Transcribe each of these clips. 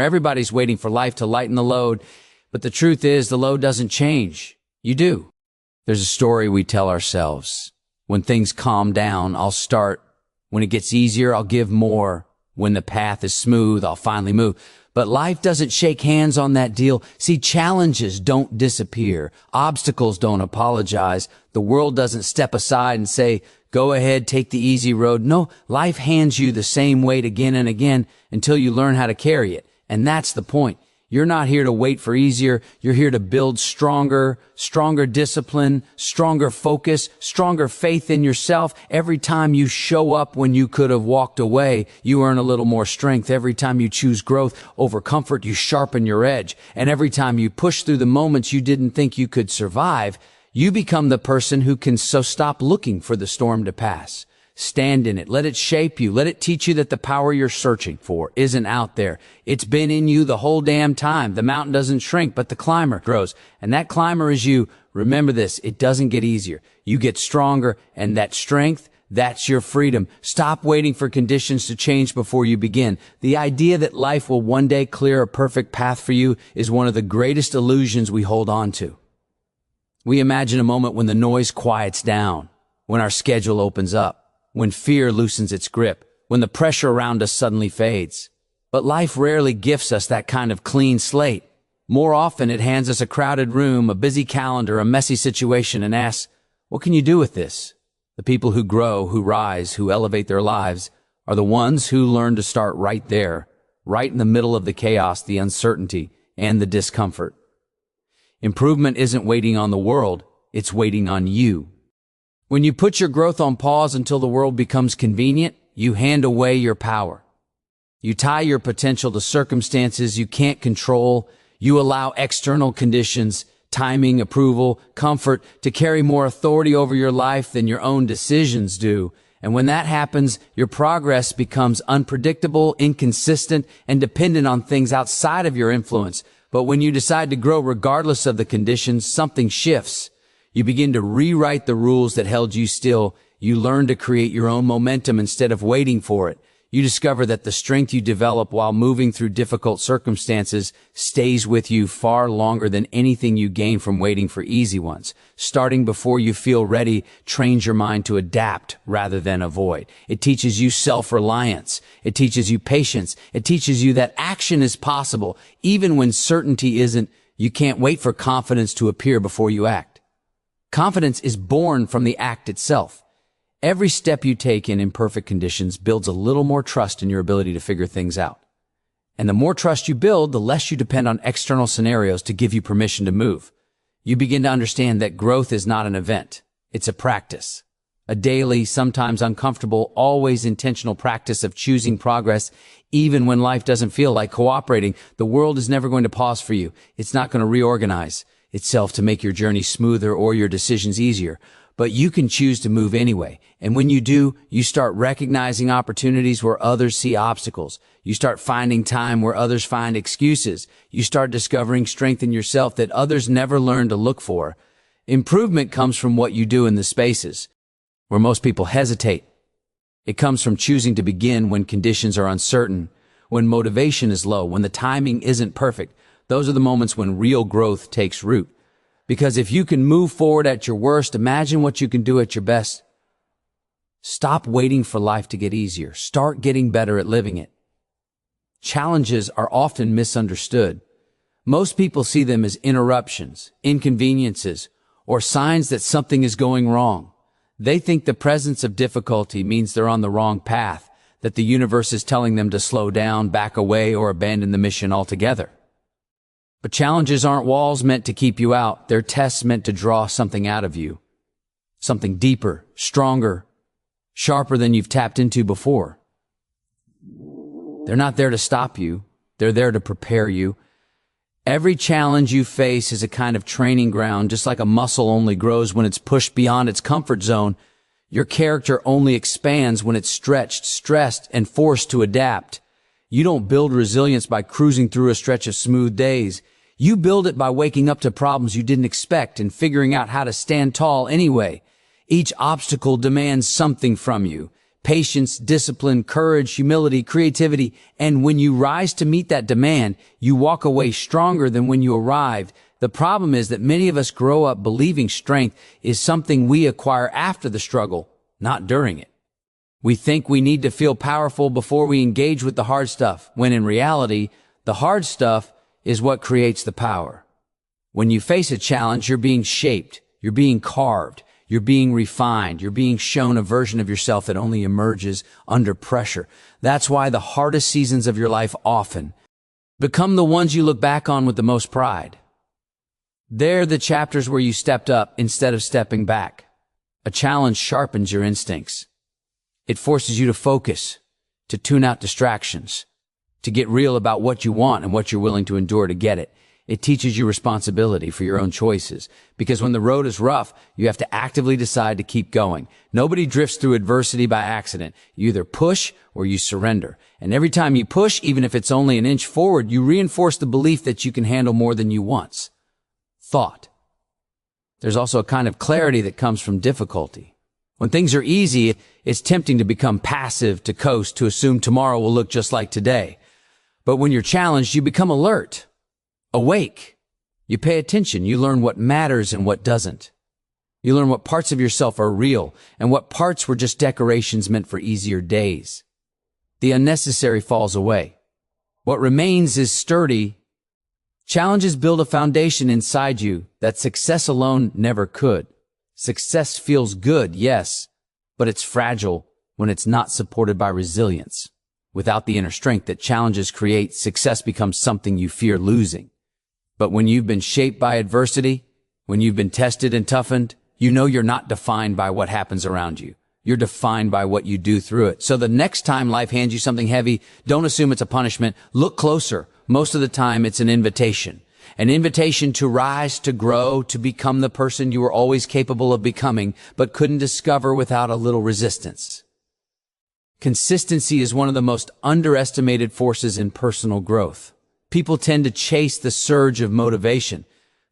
Everybody's waiting for life to lighten the load, but the truth is the load doesn't change. You do. There's a story we tell ourselves. When things calm down, I'll start. When it gets easier, I'll give more. When the path is smooth, I'll finally move. But life doesn't shake hands on that deal. See, challenges don't disappear. Obstacles don't apologize. The world doesn't step aside and say, go ahead, take the easy road. No, life hands you the same weight again and again until you learn how to carry it. And that's the point. You're not here to wait for easier. You're here to build stronger discipline, stronger focus, stronger faith in yourself. Every time you show up when you could have walked away, you earn a little more strength. Every time you choose growth over comfort, you sharpen your edge. And every time you push through the moments you didn't think you could survive, you become the person who can stop looking for the storm to pass. Stand in it. Let it shape you. Let it teach you that the power you're searching for isn't out there. It's been in you the whole damn time. The mountain doesn't shrink, but the climber grows. And that climber is you. Remember this. It doesn't get easier. You get stronger, and that strength, that's your freedom. Stop waiting for conditions to change before you begin. The idea that life will one day clear a perfect path for you is one of the greatest illusions we hold on to. We imagine a moment when the noise quiets down, when our schedule opens up, when fear loosens its grip, when the pressure around us suddenly fades. But life rarely gifts us that kind of clean slate. More often it hands us a crowded room, a busy calendar, a messy situation, and asks, what can you do with this? The people who grow, who rise, who elevate their lives are the ones who learn to start right there, right in the middle of the chaos, the uncertainty, and the discomfort. Improvement isn't waiting on the world, it's waiting on you. When you put your growth on pause until the world becomes convenient, you hand away your power. You tie your potential to circumstances you can't control. You allow external conditions, timing, approval, comfort to carry more authority over your life than your own decisions do. And when that happens, your progress becomes unpredictable, inconsistent, and dependent on things outside of your influence. But when you decide to grow regardless of the conditions, something shifts. You begin to rewrite the rules that held you still. You learn to create your own momentum instead of waiting for it. You discover that the strength you develop while moving through difficult circumstances stays with you far longer than anything you gain from waiting for easy ones. Starting before you feel ready trains your mind to adapt rather than avoid. It teaches you self-reliance. It teaches you patience. It teaches you that action is possible even when certainty isn't. You can't wait for confidence to appear before you act. Confidence is born from the act itself. Every step you take in imperfect conditions builds a little more trust in your ability to figure things out. And the more trust you build, the less you depend on external scenarios to give you permission to move. You begin to understand that growth is not an event. It's a practice. A daily, sometimes uncomfortable, always intentional practice of choosing progress, even when life doesn't feel like cooperating. The world is never going to pause for you. It's not going to reorganize itself to make your journey smoother or your decisions easier. But you can choose to move anyway. And when you do, you start recognizing opportunities where others see obstacles. You start finding time where others find excuses. You start discovering strength in yourself that others never learn to look for. Improvement comes from what you do in the spaces where most people hesitate. It comes from choosing to begin when conditions are uncertain, when motivation is low, when the timing isn't perfect. Those are the moments when real growth takes root. Because if you can move forward at your worst, imagine what you can do at your best. Stop waiting for life to get easier. Start getting better at living it. Challenges are often misunderstood. Most people see them as interruptions, inconveniences, or signs that something is going wrong. They think the presence of difficulty means they're on the wrong path, that the universe is telling them to slow down, back away, or abandon the mission altogether. But challenges aren't walls meant to keep you out. They're tests meant to draw something out of you. Something deeper, stronger, sharper than you've tapped into before. They're not there to stop you. They're there to prepare you. Every challenge you face is a kind of training ground. Just like a muscle only grows when it's pushed beyond its comfort zone, your character only expands when it's stretched, stressed, and forced to adapt. You don't build resilience by cruising through a stretch of smooth days. You build it by waking up to problems you didn't expect and figuring out how to stand tall anyway. Each obstacle demands something from you. patience, discipline, courage, humility, creativity. And when you rise to meet that demand, you walk away stronger than when you arrived. The problem is that many of us grow up believing strength is something we acquire after the struggle, not during it. We think we need to feel powerful before we engage with the hard stuff, when in reality, the hard stuff is what creates the power. When you face a challenge, you're being shaped, you're being carved, you're being refined, you're being shown a version of yourself that only emerges under pressure. That's why the hardest seasons of your life often become the ones you look back on with the most pride. They're the chapters where you stepped up instead of stepping back. A challenge sharpens your instincts. It forces you to focus, to tune out distractions, to get real about what you want and what you're willing to endure to get it. It teaches you responsibility for your own choices, because when the road is rough, you have to actively decide to keep going. Nobody drifts through adversity by accident. You either push or you surrender. And every time you push, even if it's only an inch forward, you reinforce the belief that you can handle more than you once thought. There's also a kind of clarity that comes from difficulty. When things are easy, it's tempting to become passive, to coast, to assume tomorrow will look just like today. But when you're challenged, you become alert, awake. You pay attention. You learn what matters and what doesn't. You learn what parts of yourself are real and what parts were just decorations meant for easier days. The unnecessary falls away. What remains is sturdy. Challenges build a foundation inside you that success alone never could. Success feels good, yes, but it's fragile when it's not supported by resilience. Without the inner strength that challenges create, success becomes something you fear losing. But when you've been shaped by adversity, when you've been tested and toughened, you know you're not defined by what happens around you. You're defined by what you do through it. So the next time life hands you something heavy, don't assume it's a punishment. Look closer. Most of the time, it's an invitation to rise, to grow, to become the person you were always capable of becoming, but couldn't discover without a little resistance. Consistency is one of the most underestimated forces in personal growth. People tend to chase the surge of motivation,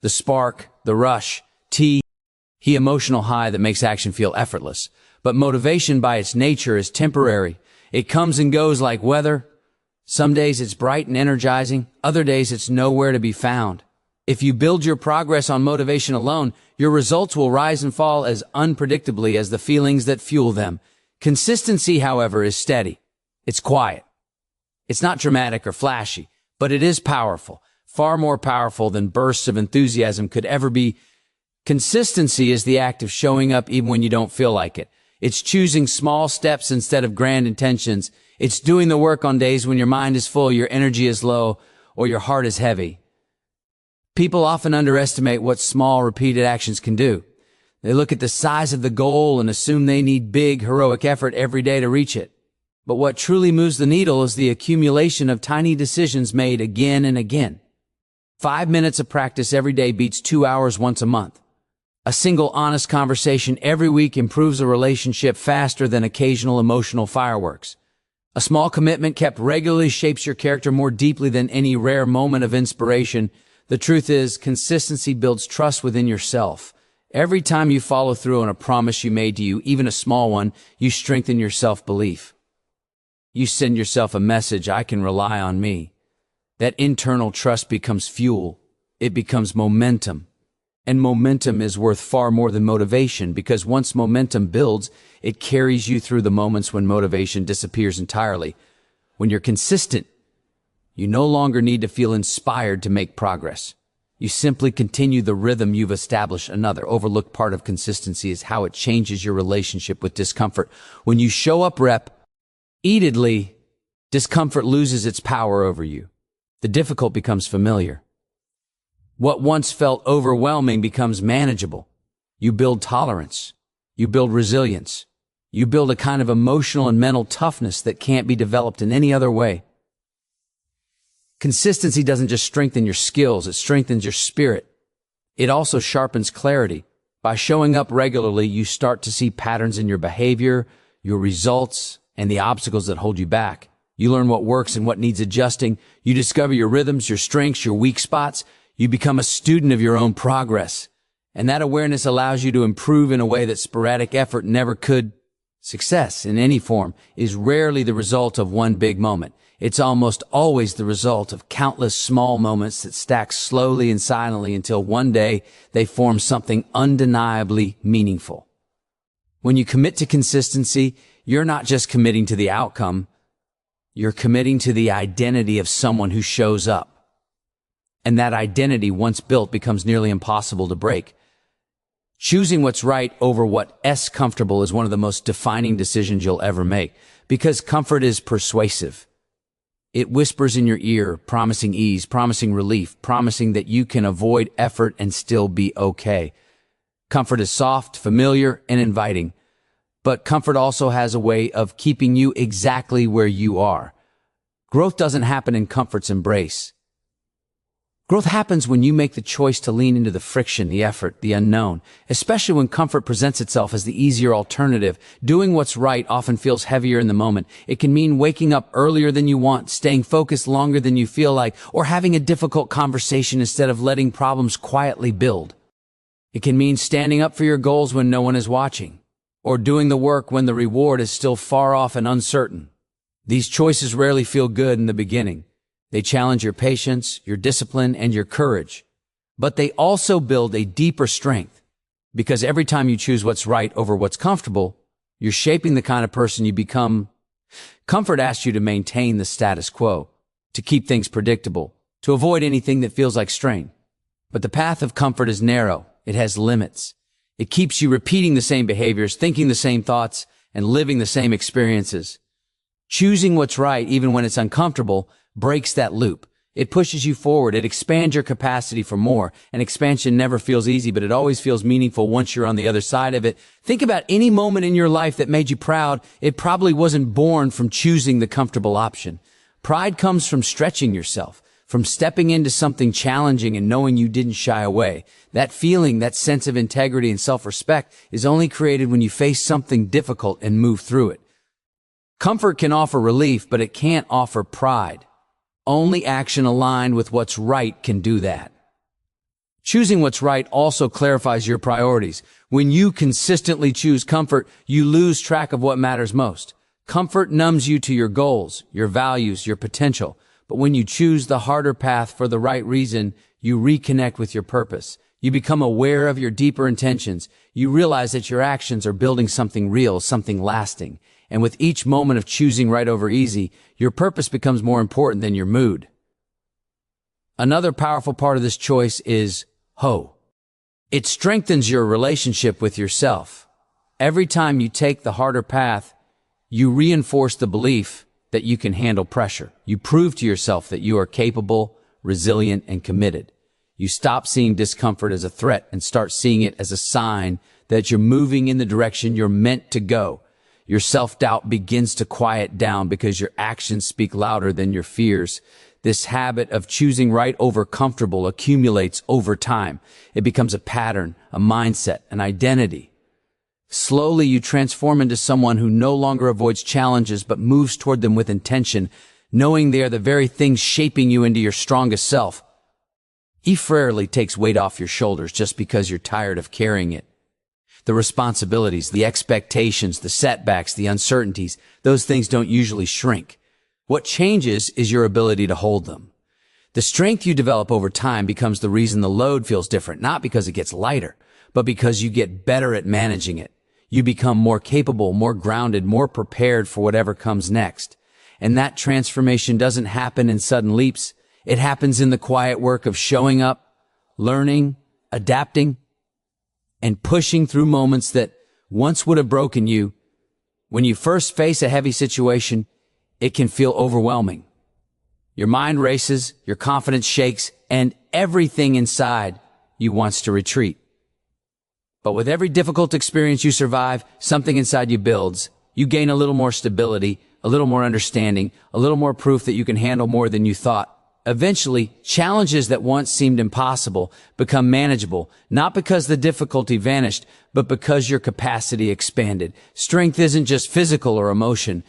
the spark, the rush, the emotional high that makes action feel effortless. But motivation by its nature is temporary. It comes and goes like weather. Some days it's bright and energizing, other days it's nowhere to be found. If you build your progress on motivation alone, your results will rise and fall as unpredictably as the feelings that fuel them. Consistency, however, is steady. It's quiet. It's not dramatic or flashy, but it is powerful, far more powerful than bursts of enthusiasm could ever be. Consistency is the act of showing up even when you don't feel like it. It's choosing small steps instead of grand intentions. It's doing the work on days when your mind is full, your energy is low, or your heart is heavy. People often underestimate what small, repeated actions can do. They look at the size of the goal and assume they need big, heroic effort every day to reach it. But what truly moves the needle is the accumulation of tiny decisions made again and again. 5 minutes of practice every day beats 2 hours once a month. A single honest conversation every week improves a relationship faster than occasional emotional fireworks. A small commitment kept regularly shapes your character more deeply than any rare moment of inspiration. The truth is, consistency builds trust within yourself. Every time you follow through on a promise you made to you, even a small one, you strengthen your self-belief. You send yourself a message, I can rely on me. That internal trust becomes fuel. It becomes momentum. And momentum is worth far more than motivation, because once momentum builds, it carries you through the moments when motivation disappears entirely. When you're consistent, you no longer need to feel inspired to make progress. You simply continue the rhythm you've established. Another overlooked part of consistency is how it changes your relationship with discomfort. When you show up repeatedly, discomfort loses its power over you. The difficult becomes familiar. What once felt overwhelming becomes manageable. You build tolerance. You build resilience. You build a kind of emotional and mental toughness that can't be developed in any other way. Consistency doesn't just strengthen your skills, it strengthens your spirit. It also sharpens clarity. By showing up regularly, you start to see patterns in your behavior, your results, and the obstacles that hold you back. You learn what works and what needs adjusting. You discover your rhythms, your strengths, your weak spots. You become a student of your own progress. And that awareness allows you to improve in a way that sporadic effort never could. Success, in any form, is rarely the result of one big moment. It's almost always the result of countless small moments that stack slowly and silently until one day they form something undeniably meaningful. When you commit to consistency, you're not just committing to the outcome, you're committing to the identity of someone who shows up. And that identity, once built, becomes nearly impossible to break. Choosing what's right over what's comfortable is one of the most defining decisions you'll ever make, because comfort is persuasive. It whispers in your ear, promising ease, promising relief, promising that you can avoid effort and still be okay. Comfort is soft, familiar, and inviting. But comfort also has a way of keeping you exactly where you are. Growth doesn't happen in comfort's embrace. Growth happens when you make the choice to lean into the friction, the effort, the unknown, especially when comfort presents itself as the easier alternative. Doing what's right often feels heavier in the moment. It can mean waking up earlier than you want, staying focused longer than you feel like, or having a difficult conversation instead of letting problems quietly build. It can mean standing up for your goals when no one is watching, or doing the work when the reward is still far off and uncertain. These choices rarely feel good in the beginning. They challenge your patience, your discipline, and your courage. But they also build a deeper strength, because every time you choose what's right over what's comfortable, you're shaping the kind of person you become. Comfort asks you to maintain the status quo, to keep things predictable, to avoid anything that feels like strain. But the path of comfort is narrow. It has limits. It keeps you repeating the same behaviors, thinking the same thoughts, and living the same experiences. Choosing what's right, even when it's uncomfortable, breaks that loop. It pushes you forward. It expands your capacity for more. And expansion never feels easy, but it always feels meaningful once you're on the other side of it. Think about any moment in your life that made you proud. It probably wasn't born from choosing the comfortable option. Pride comes from stretching yourself, from stepping into something challenging and knowing you didn't shy away. That feeling, that sense of integrity and self-respect is only created when you face something difficult and move through it. Comfort can offer relief, but it can't offer pride. Only action aligned with what's right can do that. Choosing what's right also clarifies your priorities. When you consistently choose comfort, you lose track of what matters most. Comfort numbs you to your goals, your values, your potential. But when you choose the harder path for the right reason, you reconnect with your purpose. You become aware of your deeper intentions. You realize that your actions are building something real, something lasting. And with each moment of choosing right over easy, your purpose becomes more important than your mood. Another powerful part of this choice is it strengthens your relationship with yourself. Every time you take the harder path, you reinforce the belief that you can handle pressure. You prove to yourself that you are capable, resilient, and committed. You stop seeing discomfort as a threat and start seeing it as a sign that you're moving in the direction you're meant to go. Your self-doubt begins to quiet down because your actions speak louder than your fears. This habit of choosing right over comfortable accumulates over time. It becomes a pattern, a mindset, an identity. Slowly, you transform into someone who no longer avoids challenges but moves toward them with intention, knowing they are the very things shaping you into your strongest self. It rarely takes weight off your shoulders just because you're tired of carrying it. The responsibilities, the expectations, the setbacks, the uncertainties, those things don't usually shrink. What changes is your ability to hold them. The strength you develop over time becomes the reason the load feels different, not because it gets lighter, but because you get better at managing it. You become more capable, more grounded, more prepared for whatever comes next. And that transformation doesn't happen in sudden leaps. It happens in the quiet work of showing up, learning, adapting, and pushing through moments that once would have broken you. When you first face a heavy situation, it can feel overwhelming. Your mind races, your confidence shakes, and everything inside you wants to retreat. But with every difficult experience you survive, something inside you builds. You gain a little more stability, a little more understanding, a little more proof that you can handle more than you thought. Eventually, challenges that once seemed impossible become manageable, not because the difficulty vanished, but because your capacity expanded. Strength isn't just physical or emotion.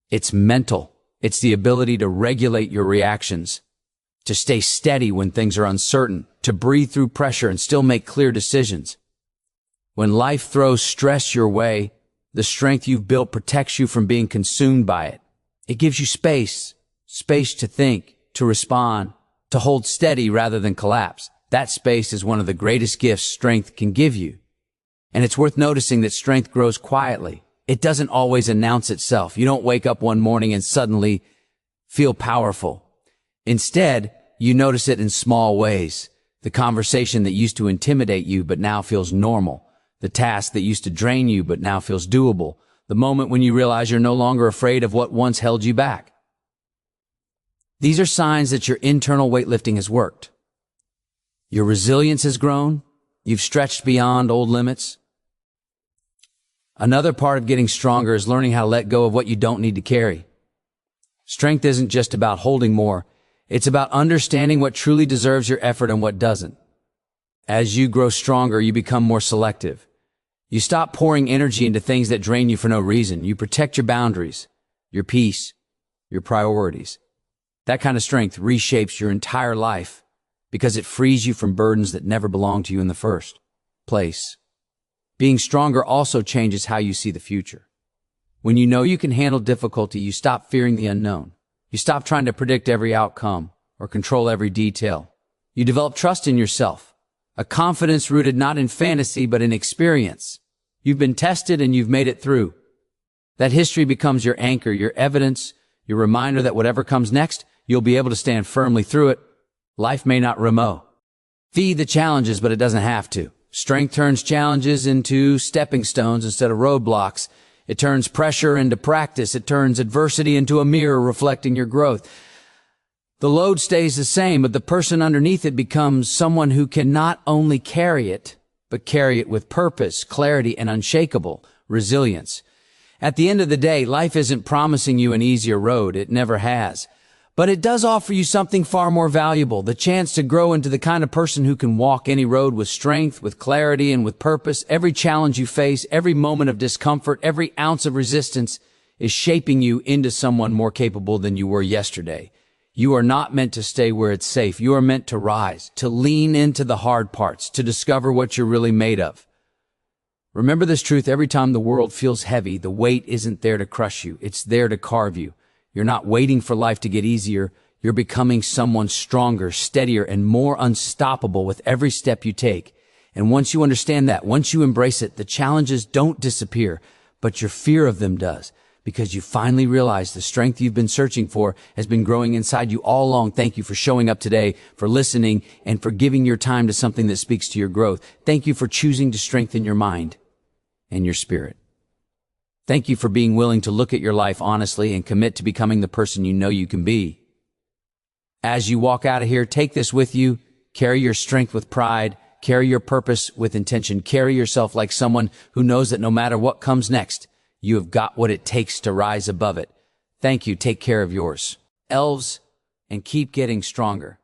It's mental. It's the ability to regulate your reactions, to stay steady when things are uncertain, to breathe through pressure and still make clear decisions. When life throws stress your way, The strength you've built protects you from being consumed by it. It gives you space to think, to respond, to hold steady rather than collapse. That space is one of the greatest gifts strength can give you. And it's worth noticing that strength grows quietly. It doesn't always announce itself. You don't wake up one morning and suddenly feel powerful. Instead, you notice it in small ways. The conversation that used to intimidate you but now feels normal. The task that used to drain you but now feels doable. The moment when you realize you're no longer afraid of what once held you back. These are signs that your internal weightlifting has worked. Your resilience has grown. You've stretched beyond old limits. Another part of getting stronger is learning how to let go of what you don't need to carry. Strength isn't just about holding more. It's about understanding what truly deserves your effort and what doesn't. As you grow stronger, you become more selective. You stop pouring energy into things that drain you for no reason. You protect your boundaries, your peace, your priorities. That kind of strength reshapes your entire life because it frees you from burdens that never belonged to you in the first place. Being stronger also changes how you see the future. When you know you can handle difficulty, you stop fearing the unknown. You stop trying to predict every outcome or control every detail. You develop trust in yourself, a confidence rooted not in fantasy but in experience. You've been tested and you've made it through. That history becomes your anchor, your evidence, your reminder that whatever comes next, you'll be able to stand firmly through it. Life may not feed the challenges, but it doesn't have to. Strength turns challenges into stepping stones instead of roadblocks. It turns pressure into practice. It turns adversity into a mirror reflecting your growth. The load stays the same, but the person underneath it becomes someone who can not only carry it, but carry it with purpose, clarity, and unshakable resilience. At the end of the day, life isn't promising you an easier road. It never has. But it does offer you something far more valuable, the chance to grow into the kind of person who can walk any road with strength, with clarity, and with purpose. Every challenge you face, every moment of discomfort, every ounce of resistance is shaping you into someone more capable than you were yesterday. You are not meant to stay where it's safe. You are meant to rise, to lean into the hard parts, to discover what you're really made of. Remember this truth: every time the world feels heavy, the weight isn't there to crush you. It's there to carve you. You're not waiting for life to get easier. You're becoming someone stronger, steadier, and more unstoppable with every step you take. And once you understand that, once you embrace it, the challenges don't disappear, but your fear of them does, because you finally realize the strength you've been searching for has been growing inside you all along. Thank you for showing up today, for listening, and for giving your time to something that speaks to your growth. Thank you for choosing to strengthen your mind and your spirit. Thank you for being willing to look at your life honestly and commit to becoming the person you know you can be. As you walk out of here, take this with you. Carry your strength with pride. Carry your purpose with intention. Carry yourself like someone who knows that no matter what comes next, you have got what it takes to rise above it. Thank you. Take care of yours, elves, and keep getting stronger.